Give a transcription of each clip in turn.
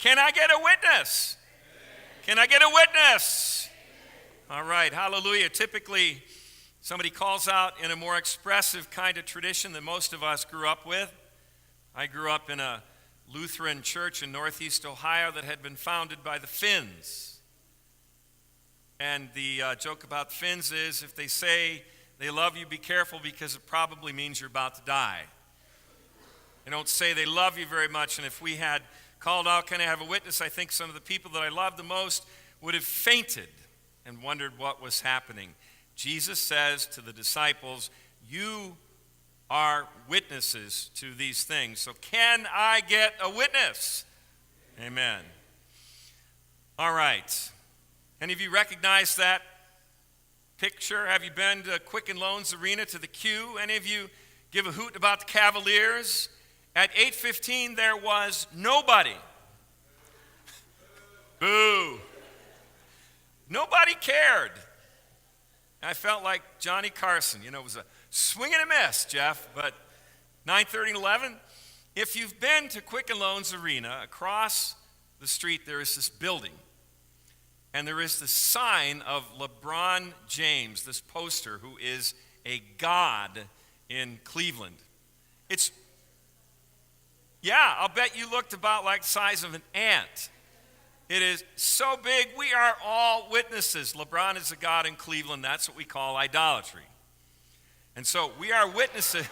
Can I get a witness? Can I get a witness? All right, hallelujah. Typically, somebody calls out in a more expressive kind of tradition than most of us grew up with. I grew up in a Lutheran church in Northeast Ohio that had been founded by the Finns. And the joke about Finns is if they say they love you, be careful because it probably means you're about to die. They don't say they love you very much, and if we had called out, can I have a witness, I think some of the people that I loved the most would have fainted and wondered what was happening. Jesus says to the disciples, you are witnesses to these things. So can I get a witness? Amen. All right. Any of you recognize that picture? Have you been to Quicken Loans Arena to the Q? Any of you give a hoot about the Cavaliers? At 8:15, there was nobody. Boo. Nobody cared. I felt like Johnny Carson. It was a swing and a miss, Jeff. But 9:30 and 11, if you've been to Quicken Loans Arena, across the street there is this building. And there is the sign of LeBron James, this poster, who is a god in Cleveland. I'll bet you looked about like the size of an ant. It is so big, we are all witnesses. LeBron is a god in Cleveland. That's what we call idolatry. And so we are witnesses.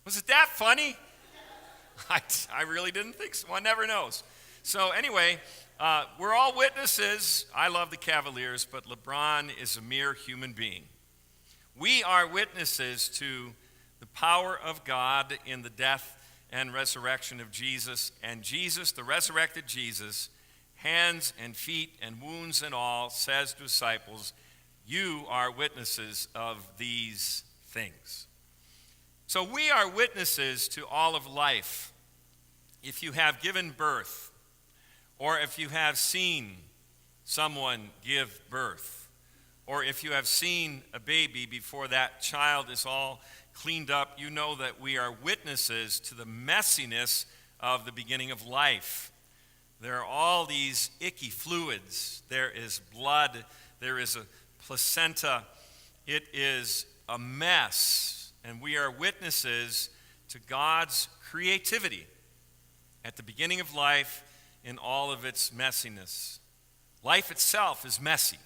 Was it that funny? I really didn't think so. One never knows. So anyway, we're all witnesses. I love the Cavaliers, but LeBron is a mere human being. We are witnesses to the power of God in the death and resurrection of Jesus. And Jesus, the resurrected Jesus, hands and feet and wounds and all, says to disciples, you are witnesses of these things. So we are witnesses to all of life. If you have given birth, or if you have seen someone give birth, or if you have seen a baby before that child is all cleaned up, you know that we are witnesses to the messiness of the beginning of life. There are all these icky fluids. There is blood. There is a placenta. It is a mess. And we are witnesses to God's creativity at the beginning of life in all of its messiness. Life itself is messy.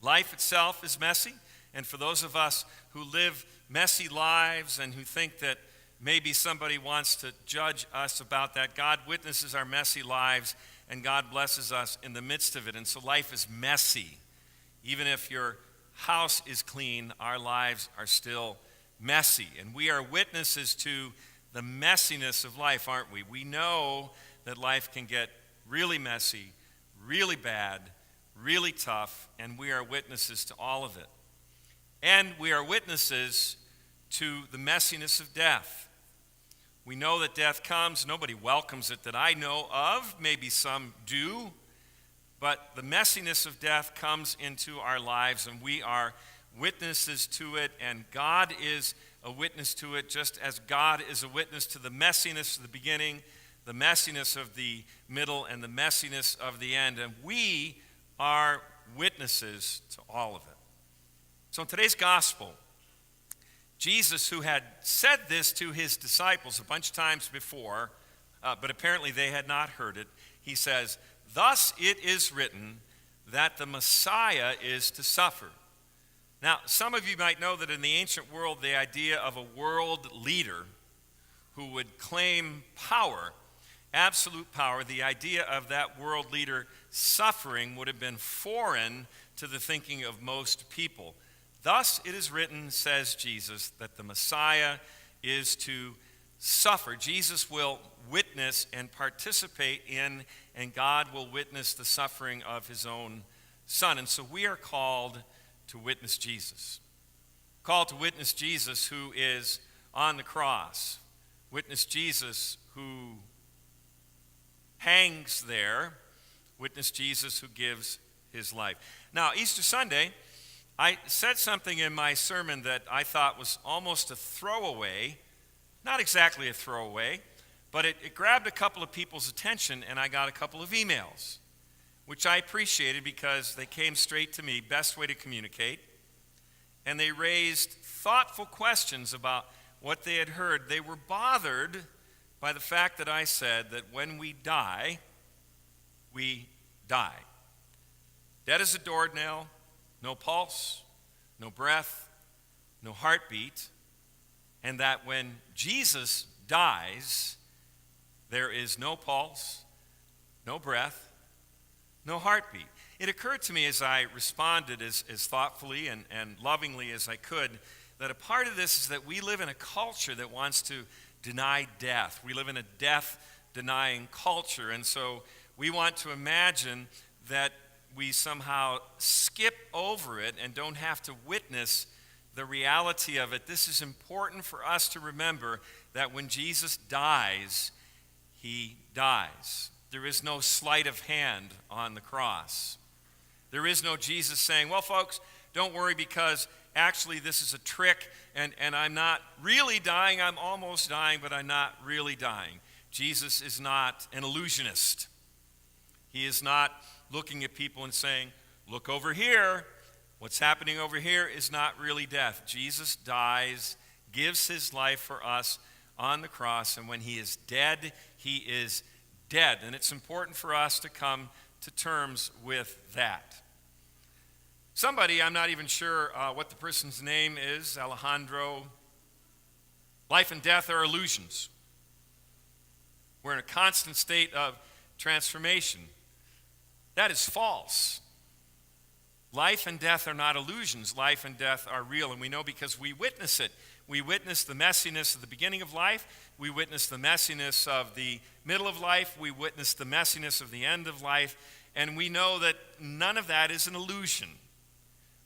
Life itself is messy. And for those of us who live messy lives and who think that maybe somebody wants to judge us about that, God witnesses our messy lives and God blesses us in the midst of it. And so life is messy. Even if your house is clean, our lives are still messy. And we are witnesses to the messiness of life, aren't we? We know that life can get really messy, really bad, really tough, and we are witnesses to all of it. And we are witnesses to the messiness of death. We know that death comes. Nobody welcomes it that I know of. Maybe some do. But the messiness of death comes into our lives, and we are witnesses to it, and God is a witness to it, just as God is a witness to the messiness of the beginning, the messiness of the middle, and the messiness of the end. And we are witnesses to all of it. So in today's gospel, Jesus, who had said this to his disciples a bunch of times before, but apparently they had not heard it, he says, thus it is written that the Messiah is to suffer. Now, some of you might know that in the ancient world, the idea of a world leader who would claim power, absolute power, the idea of that world leader suffering would have been foreign to the thinking of most people. Thus it is written, says Jesus, that the Messiah is to suffer. Jesus will witness and participate in, and God will witness the suffering of his own Son. And so we are called to witness Jesus. Called to witness Jesus who is on the cross. Witness Jesus who hangs there. Witness Jesus who gives his life. Now, Easter Sunday, I said something in my sermon that I thought was almost a throwaway, not exactly a throwaway, But it grabbed a couple of people's attention, and I got a couple of emails, which I appreciated because they came straight to me, best way to communicate. And they raised thoughtful questions about what they had heard. They were bothered by the fact that I said that when we die, we die. Dead as a doornail, no pulse, no breath, no heartbeat, and that when Jesus dies, there is no pulse, no breath, no heartbeat. It occurred to me as I responded as thoughtfully and lovingly as I could that a part of this is that we live in a culture that wants to deny death. We live in a death-denying culture, and so we want to imagine that we somehow skip over it and don't have to witness the reality of it. This is important for us to remember that when Jesus dies, he dies. There is no sleight of hand on the cross. There is no Jesus saying, well, folks, don't worry because actually this is a trick and I'm not really dying. I'm almost dying, but I'm not really dying. Jesus is not an illusionist. He is not looking at people and saying, look over here. What's happening over here is not really death. Jesus dies, gives his life for us on the cross, and when he is dead, he is dead. And it's important for us to come to terms with that. Somebody, I'm not even sure what the person's name is, Alejandro, life and death are illusions. We're in a constant state of transformation. That is false. Life and death are not illusions. Life and death are real, and we know because we witness it. We witness the messiness of the beginning of life. We witness the messiness of the middle of life. We witness the messiness of the end of life, and we know that none of that is an illusion.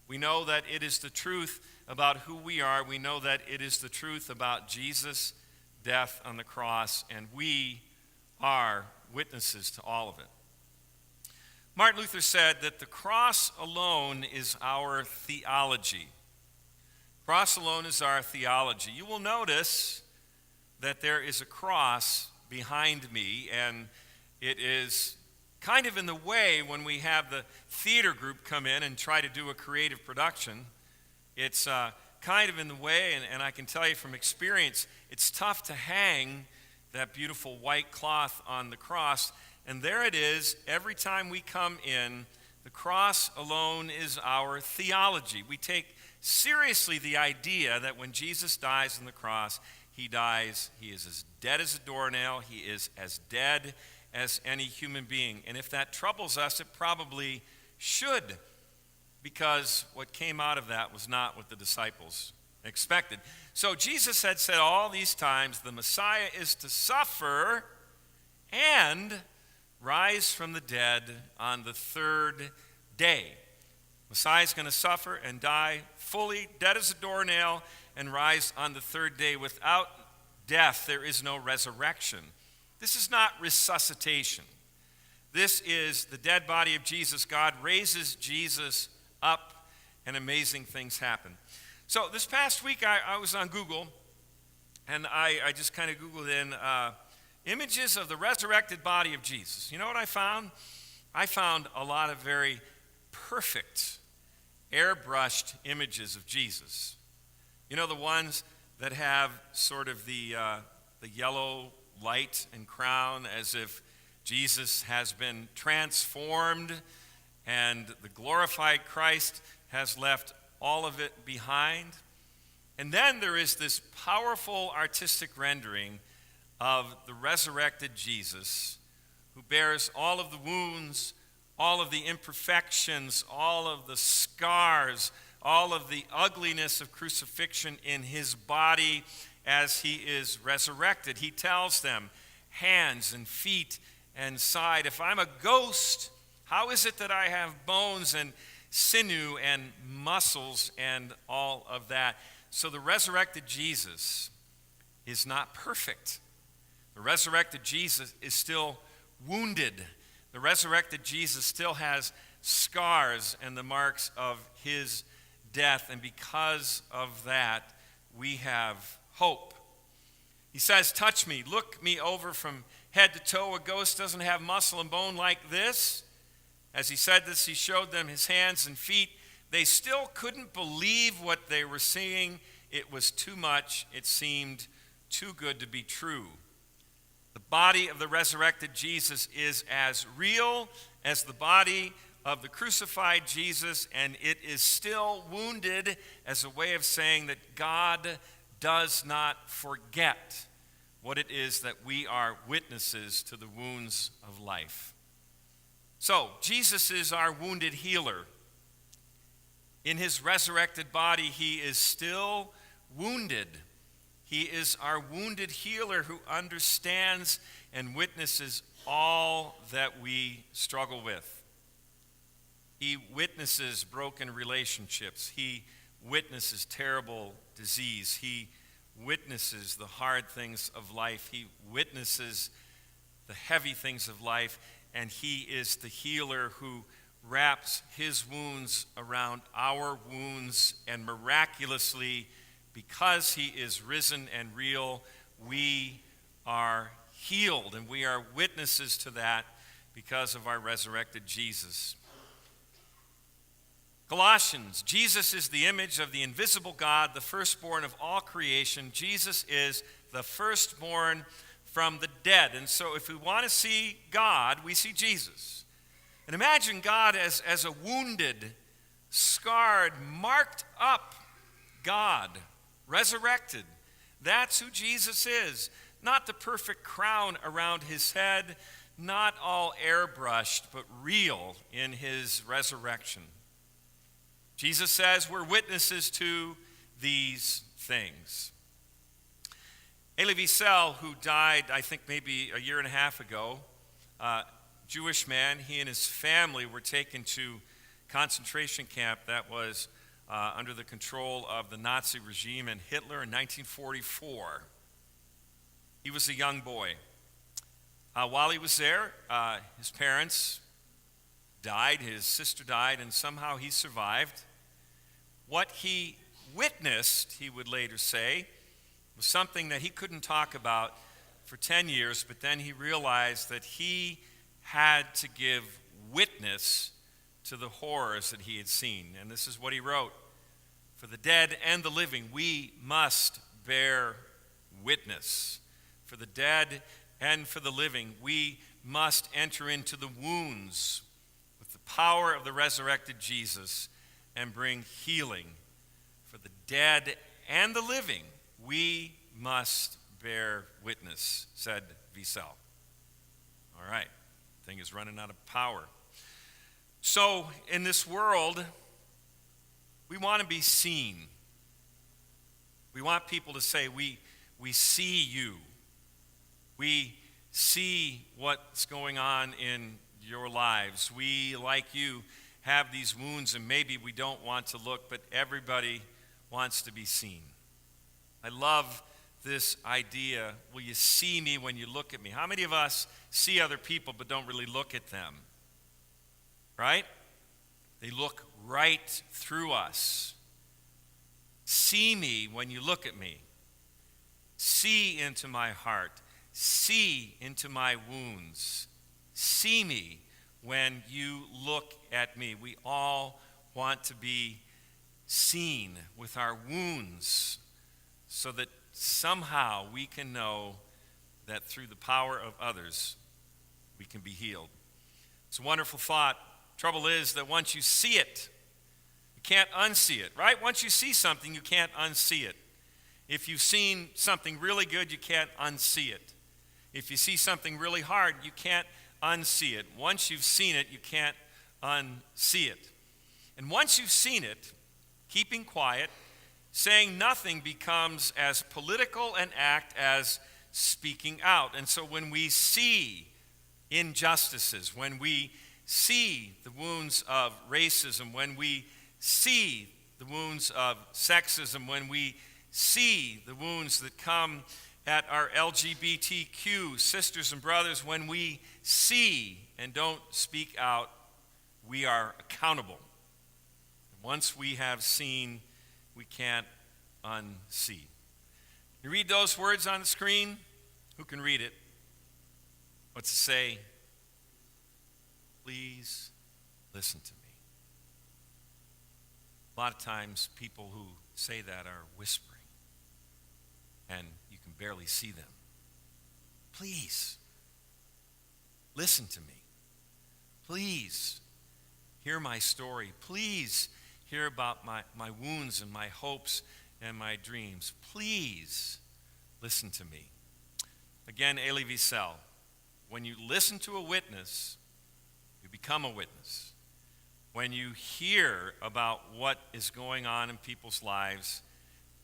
We know that it is the truth about who we are. We know that it is the truth about Jesus' death on the cross, and we are witnesses to all of it. Martin Luther said that the cross alone is our theology. Cross alone is our theology. You will notice that there is a cross behind me, and it is kind of in the way when we have the theater group come in and try to do a creative production. It's kind of in the way, and I can tell you from experience, it's tough to hang that beautiful white cloth on the cross. And there it is, every time we come in, the cross alone is our theology. We take seriously the idea that when Jesus dies on the cross, he dies, he is as dead as a doornail, he is as dead as any human being. And if that troubles us, it probably should, because what came out of that was not what the disciples expected. So Jesus had said all these times, the Messiah is to suffer and rise from the dead on the third day. Messiah is going to suffer and die fully, dead as a doornail, and rise on the third day. Without death, there is no resurrection. This is not resuscitation. This is the dead body of Jesus. God raises Jesus up, and amazing things happen. So this past week, I was on Google, and I just kind of Googled in images of the resurrected body of Jesus. You know what I found? I found a lot of very perfect, airbrushed images of Jesus. You know, the ones that have sort of the yellow light and crown, as if Jesus has been transformed and the glorified Christ has left all of it behind. And then there is this powerful artistic rendering of the resurrected Jesus, who bears all of the wounds, all of the imperfections, all of the scars, all of the ugliness of crucifixion in his body as he is resurrected. He tells them, hands and feet and side. If I'm a ghost, how is it that I have bones and sinew and muscles and all of that? So the resurrected Jesus is not perfect. The resurrected Jesus is still wounded. The resurrected Jesus still has scars and the marks of his death. And because of that, we have hope. He says, touch me, look me over from head to toe. A ghost doesn't have muscle and bone like this. As he said this, he showed them his hands and feet. They still couldn't believe what they were seeing. It was too much. It seemed too good to be true. The body of the resurrected Jesus is as real as the body of the crucified Jesus, and it is still wounded as a way of saying that God does not forget what it is that we are witnesses to the wounds of life. So, Jesus is our wounded healer. In his resurrected body, he is still wounded. He is our wounded healer who understands and witnesses all that we struggle with. He witnesses broken relationships. He witnesses terrible disease. He witnesses the hard things of life. He witnesses the heavy things of life. And he is the healer who wraps his wounds around our wounds, and miraculously, because he is risen and real, we are healed, and we are witnesses to that because of our resurrected Jesus. Colossians, Jesus is the image of the invisible God, the firstborn of all creation. Jesus is the firstborn from the dead. And so if we want to see God, we see Jesus. And imagine God as a wounded, scarred, marked up God, resurrected. That's who Jesus is. Not the perfect crown around his head, not all airbrushed, but real in his resurrection. Jesus says we're witnesses to these things. Elie Wiesel, who died, I think maybe a year and a half ago, Jewish man, he and his family were taken to concentration camp that was under the control of the Nazi regime and Hitler in 1944. He was a young boy. While he was there, his parents died, his sister died, and somehow he survived. What he witnessed, he would later say, was something that he couldn't talk about for 10 years, but then he realized that he had to give witness to the horrors that he had seen. And this is what he wrote: "For the dead and the living, we must bear witness. For the dead and for the living, we must enter into the wounds with the power of the resurrected Jesus and bring healing. For the dead and the living, we must bear witness," said Wiesel. All right, thing is running out of power. So in this world, we want to be seen. We want people to say, we see you. We see what's going on in your lives. We, like you, have these wounds, and maybe we don't want to look, but everybody wants to be seen. I love this idea, will you see me when you look at me? How many of us see other people but don't really look at them? Right? They look right through us. See me when you look at me. See into my heart. See into my wounds. See me when you look at me. We all want to be seen with our wounds so that somehow we can know that through the power of others, we can be healed. It's a wonderful thought. Trouble is that once you see it, you can't unsee it, right? Once you see something, you can't unsee it. If you've seen something really good, you can't unsee it. If you see something really hard, you can't unsee it. Once you've seen it, you can't unsee it. And once you've seen it, keeping quiet, saying nothing becomes as political an act as speaking out. And so when we see injustices, when we see the wounds of racism, when we see the wounds of sexism, when we see the wounds that come at our LGBTQ sisters and brothers, when we see and don't speak out, we are accountable. Once we have seen, we can't unsee. You read those words on the screen? Who can read it? What's it say? Please listen to me. A lot of times people who say that are whispering, and you can barely see them. Please listen to me. Please hear my story. Please hear about my wounds and my hopes and my dreams. Please listen to me. Again, Elie Wiesel, when you listen to a witness, you become a witness. When you hear about what is going on in people's lives,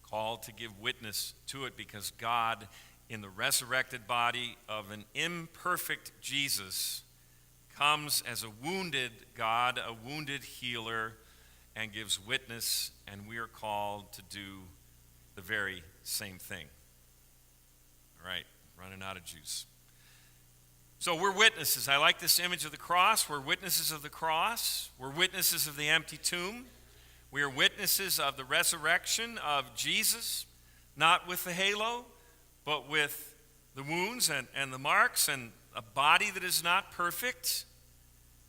called to give witness to it, because God, in the resurrected body of an imperfect Jesus, comes as a wounded God, a wounded healer, and gives witness, and we are called to do the very same thing. All right, running out of juice. So we're witnesses. I like this image of the cross. We're witnesses of the cross. We're witnesses of the empty tomb. We are witnesses of the resurrection of Jesus, not with the halo, but with the wounds and the marks and a body that is not perfect.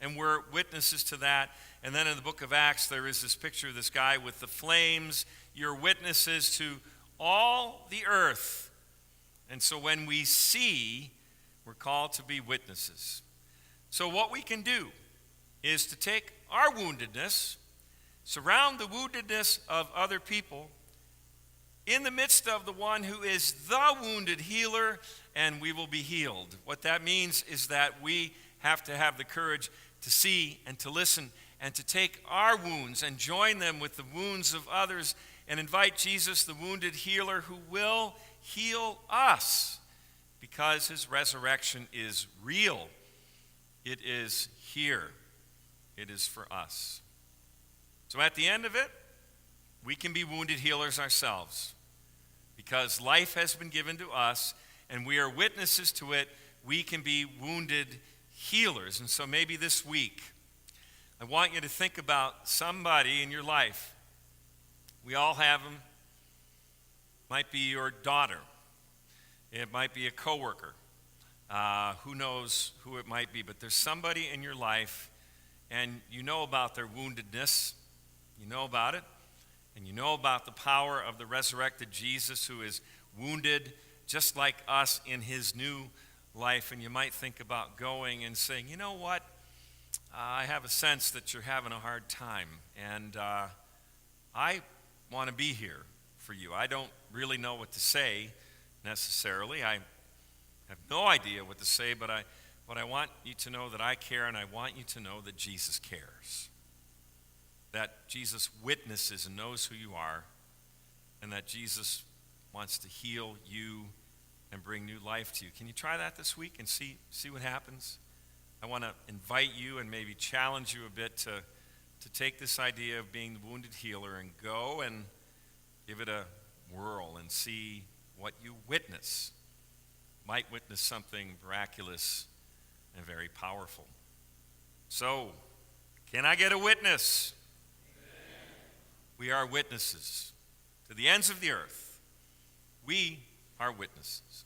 And we're witnesses to that. And then in the book of Acts, there is this picture of this guy with the flames. You're witnesses to all the earth. And so when we see, we're called to be witnesses. So what we can do is to take our woundedness, surround the woundedness of other people in the midst of the one who is the wounded healer, and we will be healed. What that means is that we have to have the courage to see and to listen and to take our wounds and join them with the wounds of others and invite Jesus, the wounded healer, who will heal us because his resurrection is real. It is here. It is for us. So at the end of it, we can be wounded healers ourselves because life has been given to us and we are witnesses to it. We can be wounded healers. And so maybe this week, I want you to think about somebody in your life. We all have them. Might be your daughter. It might be a coworker. Who knows who it might be. But there's somebody in your life, and you know about their woundedness. You know about it. And you know about the power of the resurrected Jesus, who is wounded just like us in his new life. And you might think about going and saying, you know what? I have a sense that you're having a hard time, and I want to be here for you. I don't really know what to say necessarily. I have no idea what to say, but I want you to know that I care, and I want you to know that Jesus cares. That Jesus witnesses and knows who you are, and that Jesus wants to heal you and bring new life to you. Can you try that this week and see what happens? I want to invite you and maybe challenge you a bit to take this idea of being the wounded healer and go and give it a whirl and see what you witness. Might witness something miraculous and very powerful. So, can I get a witness? Amen. We are witnesses to the ends of the earth. We are witnesses.